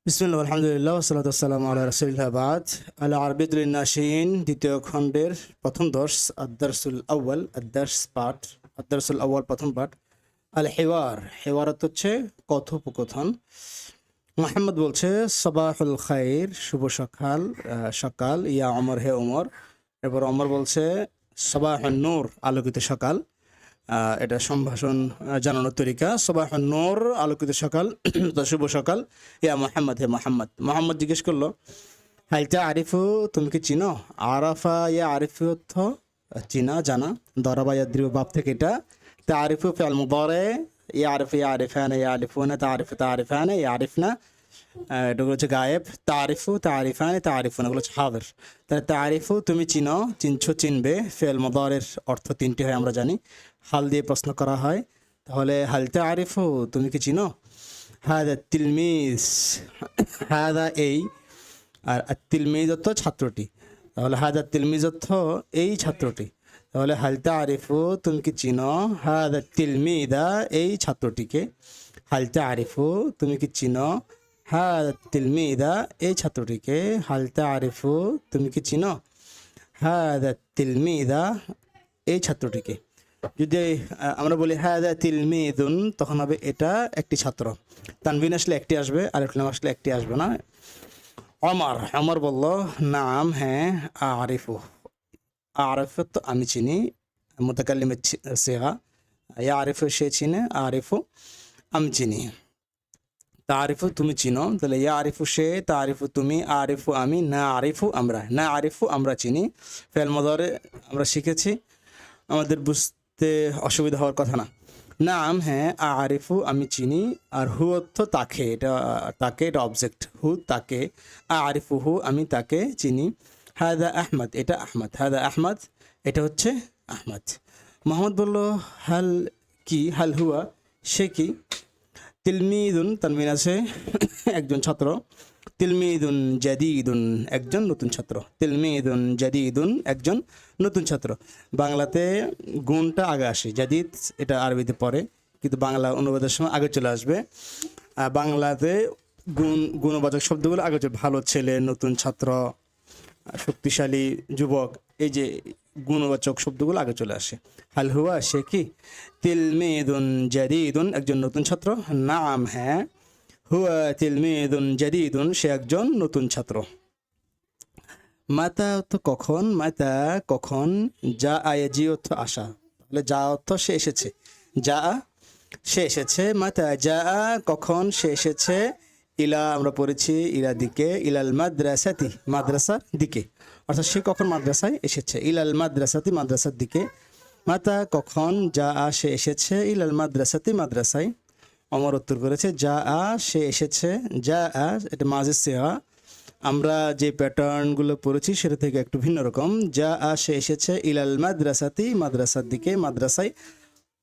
বিসমিল্লাহ আলহামদুলিল্লাহ ওয়াসসালাতু ওয়াসসালামু আলা রাসূলিল্লাহ বাদ আল আরবিয়্যুল নাশিয়িন দ্বিতীয় খণ্ডের প্রথম দর্স আদ-দারসুল আউয়াল আদ-দারসুল আউয়াল প্রথম পাঠ আল হেওয়ার হচ্ছে কথোপকথন। মুহাম্মদ বলছে সাবাহুল খাইর, শুভ সকাল সকাল, ইয়া ওমর, হে ওমর। এরপর ওমর বলছে সাবাহুন নূর, আলোকিত সকাল। এটা সম্ভাষণ জানানোর তরিকা। সাবাহুন নূর, আলোকিত সকাল, তো শুভ সকাল। ইয়া মুহাম্মদ, হে মুহাম্মদ। মুহাম্মদ জিজ্ঞেস করলো হাল তারিফু, তুমি কি চিনো? আরাফা ইয়া আরিফু অর্থ চিনা, জানা। দরাবা ইয়াদ্রিবু বাপ থেকে এটা। তারিফু ফি'ল মুদারি, ইয়ারিফু ইয়ারিফানা ইয়ারিফুনা, তারিফু তারিফানা ইয়ারিফনা, এগুলো হচ্ছে গায়েব। তারিফু তারিফানি তারিফুনা, এগুলো হচ্ছে হাজির। তাহলে তারিফু তুমি চিনো, চিনছো, চিনবে। ফি'ল মুদারির অর্থ তিনটি হয় আমরা জানি। হাল দিয়ে প্রশ্ন করা হয়, তাহলে হাল তারিফু, তুমি কি চিনো? হাদা তিলমিজ, হাদা এই, আর তিলমিজ অর্থ ছাত্রটি। তাহলে হাদা তিলমিজ অর্থ এই ছাত্রটি। তাহলে হাল তারিফু, তুমি কি চিনো? হাদা তিলমিদা, এই ছাত্রটিকে। হাল তারিফু, তুমি কি চিনো? হাদা তিলমিদা, এই ছাত্রটিকে। হাল তারিফু, তুমি কি চিনো? হাদা তিলমিদা, এই ছাত্রটিকে। যদি আমরা বলি হাদা তিলমিদুন, তখন হবে এটা একটি ছাত্র। তানবিন আসলে একটি আসবে, আর ইকলাম আসলে একটি আসবে না। ওমর বলল নাম, হ্যাঁ। আরিফু, আরিফু তো আমি চিনি, মুতাকাল্লিমের সিগা। ইয়া আরিফু সে চিনে, আরিফু আমি চিনি। তারিফু তুমি চিনো, তাহলে ইয়া আরিফু সে, তারিফু তুমি, আরিফু আমি, না আরিফু আমরা। না আরিফু আমরা চিনি। ফেল মুদারে আমরা শিখেছি, আমাদের বুঝতে অসুবিধা হওয়ার কথা না। নাম, হ্যাঁ। আরিফু আমি চিনি, আর হু অর্থ তাকে, এটা অবজেক্ট। হু তাকে, আরিফু হু আমি তাকে চিনি। হাদা আহমদ, এটা আহমদ। হাদা আহমদ, এটা হচ্ছে আহমদ। মোহাম্মদ বলল হাল কি, হাল হুয়া সে কি? তিলমিদুন, তানবিন আছে, একজন ছাত্র। তিলমিদুন জাদিদুন, একজন নতুন ছাত্র। তিলমিদুন জাদিদুন, একজন নতুন ছাত্র। বাংলাতে গুণটা আগে আসে, জাদিদ এটা আরবিতে পড়ে, কিন্তু বাংলা অনুবাদের সময় আগে চলে আসবে। বাংলাতে গুণবাচক শব্দগুলো আগে চলে, ভালো ছেলে, নতুন ছাত্র, শক্তিশালী যুবক, এই যে গুণবাচক শব্দগুলো আগে চলে আসে। হাল হুয়া সে কি? তিলমিদুন জাদিদুন, একজন নতুন ছাত্র। নাম, হ্যাঁ। হুয়া তিলমিদুন জাদিদুন, সে একজন নতুন ছাত্র। মাতা অর্থ কখন, মাতা কখন। যা আয়াজি অর্থ আসা, তাহলে যা অর্থ সে এসেছে, যা সে এসেছে। মাতা যা কখন সে এসেছে। ইলা আমরা পড়েছি ইলা দিকে, ইলাল মাদ্রাসাতি মাদ্রাসার দিকে, অর্থাৎ সে কখন মাদ্রাসায় এসেছে। ইলাল মাদ্রাসাতি মাদ্রাসার দিকে। মাতা কখন, যা সে এসেছে, ইলাল মাদ্রাসাতি মাদ্রাসায়। অমর উত্তর করেছে যা সে এসেছে। যা এটা মাঝে সিগা, আমরা যে প্যাটার্নগুলো পড়েছি সেটা থেকে একটু ভিন্ন রকম। যা সে এসেছে, ইলাল মাদ্রাসাতি মাদ্রাসার দিকে, মাদ্রাসায়।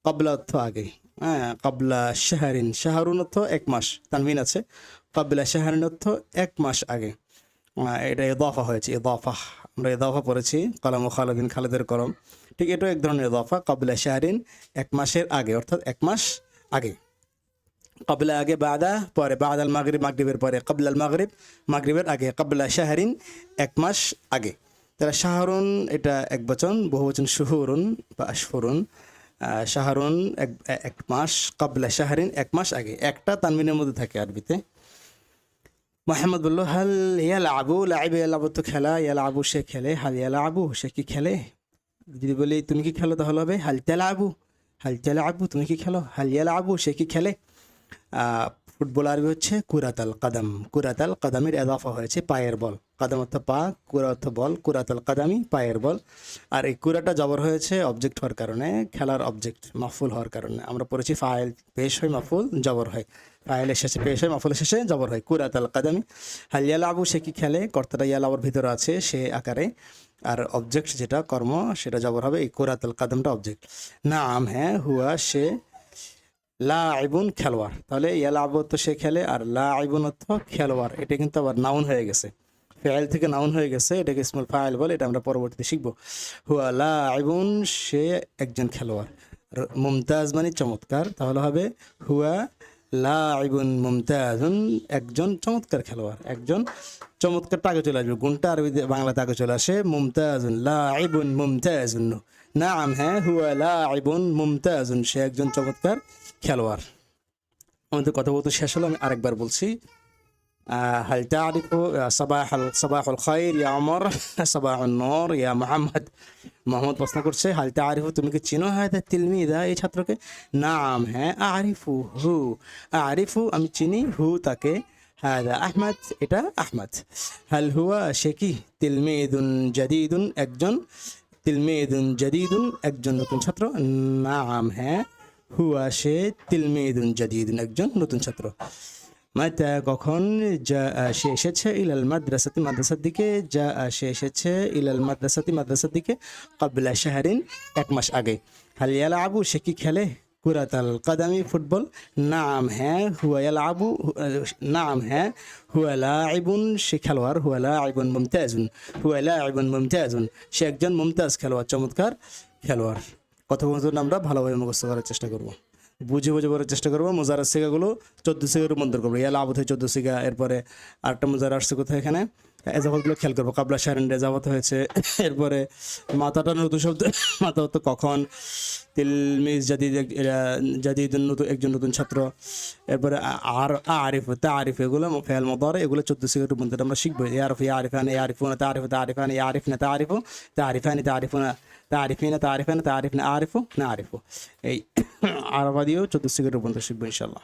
কাবলা অর্থ আগে, হ্যাঁ। কাবলা শাহরিন, শাহরুন অর্থ এক মাস, তানবিন আছে। কাবলা শাহরিন অর্থ এক মাস আগে। এটা ইদাফা হয়েছে, ইদাফা আমরা ইদাফা পড়েছি, কলম ও খালেদিন, খালেদের কলম। ঠিক এটাও এক ধরনের ইদাফা। কাবলা শাহরিন, এক মাসের আগে, অর্থাৎ এক মাস আগে। কাবলা আগে, বাদা পরে, বাদাল মাগরিব মাগরিবের পরে, কাবলাল মাগরিব মাগরিবের আগে। কাবলা শাহরিন, এক মাস আগে। তাহলে শাহরুন এটা এক বচন, বহু বচন শুহুরুন বা আশহুরুন। শাহরুন এক মাস, কাবলা শাহরিন এক মাস আগে, একটা তানবিনের মধ্যে থাকে আরবিতে। মোহাম্মদ বলল হাল ইয়াল আবু, লাইবে ইয়ালাবু তো খেলা, ইয়াল আবু সে খেলে। হাল ইয়াল আবু সে কি খেলে? যদি বলি তুমি কি খেলো, তাহলে হবে হাল তেলা আবু, হাল তেলা আবু তুমি কি খেলো। হাল ইয়াল আবু সে কি খেলে। ফুটবল আরবি হচ্ছে কুরাতাল কাদাম, কুরাতাল কাদামের এদাফা হয়েছে পায়ের বল। কাদাম অর্থ পা, কুরা অর্থ বল, কুরাতাল কাদামি পায়ের বল। আর এই কুরাটা জবর হয়েছে অবজেক্ট হওয়ার কারণে, খেলার অবজেক্ট মাফুল হওয়ার কারণে। আমরা পড়েছি ফাইল পেশ হয়, মাফুল জবর হয়। ফাইলের শেষে পেশ হয়, মাফুলের শেষে জবর হয়। কুরাতাল কাদামি। হাল ইয়ালাবু সে কি খেলে, কর্তাটা ইয়ালাবুর ভিতরে আছে সে আকারে, আর অবজেক্ট যেটা কর্ম সেটা জবর হবে। এই কুরাতাল কাদামটা অবজেক্ট। নাম, হ্যাঁ। হুয়া সে, লাইবুন খেলোয়াড়। তাহলে ইয়ালাবু তো সে খেলে, আর লাইবুন অর্থ খেলোয়াড়, এটা কিন্তু আবার নাউন হয়ে গেছে, ফাইল থেকে নাউন হয়ে গেছে, এটাকে ইসমুল ফাইল বলে। এটা আমরা পরবর্তীতে শিখবো। হুয়া লাইবুন, সে একজন খেলোয়াড়। মুমতাজ মানে চমৎকার, তাহলে হবে হুয়া লাইবুন মুমতাজুন, একজন চমৎকার খেলোয়াড়, একজন চমৎকার টাকে চলে আসবে, গুণটা আরবিতে বাংলাতে আগে চলে আসে। মুমতাজুন, লাইবুন মুমতাজুন, নাম হ্যাঁ, হুয়া লাইবুন মুমতাজুন, সে একজন চমৎকার খেলোয়াড়। আমাদের কথা বলতে শেষ হলো, আমি আরেকবার বলছি। هل تعرف صباح الخير يا عمر صباح النور يا محمد। মোহাম্মদ প্রশ্ন করছে হাল তাআরিফু, তুমি কি চিনো হাদা তিলমিদা, এই ছাত্রকে? নাম হ্যাঁ, আরিফু হু, আরিফু আমি চিনি, হু তাকে, হাদা আহমদ এটা আহমদ, হাল হুয়া সে কি, তিলমিদুন জাদিদুন একজন, তিলমিদুন জাদিদুন একজন নতুন ছাত্র, নাম হ্যাঁ, হুয়া সে তিলমিদুন জাদিদুন একজন নতুন ছাত্র। মাতা কখন, যা সে এসেছে, ইলাল মাদ্রাসাতি মাদ্রাসার দিকে, যা সে এসেছে, ইলাল মাদ্রাসাতি মাদ্রাসার দিকে, ক্বাবলা শাহরিন এক মাস আগে। হাল ইয়ালাবু সে কি খেলে, কুরাতাল কাদামি ফুটবল, নাম হ্যাঁ, হুয়া ইয়ালাবু নাম হ্যাঁ, হুয়া লাইবুন সে খেলোয়াড়, হুয়া লাইবুন মুমতাজুন, হুয়া লাইবুন মুমতাজুন সে একজন মুমতাজ খেলোয়াড়, চমৎকার খেলোয়াড়। কথোপকথন আমরা ভালোভাবে মুখস্থ করার চেষ্টা করব, বুঝে বুঝে পড়ার চেষ্টা করবো। মোজারার সিগাগুলো 14 সিগার মন্তর করবো, ইয়া লাভ হয় 14 সিগা। এরপরে আরেকটা মোজারা আসছে কোথায়, এখানে এজাবতগুলো খেয়াল করবো, কাবলা শাহরিন এজাবত হয়েছে। এরপরে মাথাটা নতুন শব্দ, মাথা হতো কখন, তিলমিজ জাদিদ জাদিদ নতুন একজন নতুন ছাত্র। এরপরে আর আরিফ তা আরিফ, এগুলো ফেল মদর, এগুলো 14 সিগার মন্তর আমরা শিখবো। ইয়ারফ ইয়া আরিফান ইয়া আরিফুনা তা আরিফ তা আরিফান ইয়া আরিফ না তা আরিফু তা আরিফানি তা আরিফুনা তা আরিফিনা তা আরিফান তা আরিফ না আরিফু না আরিফু। এই আরবা দিয়েও 14 সিগারের পর্যন্ত শিখবো ইনশাল্লাহ।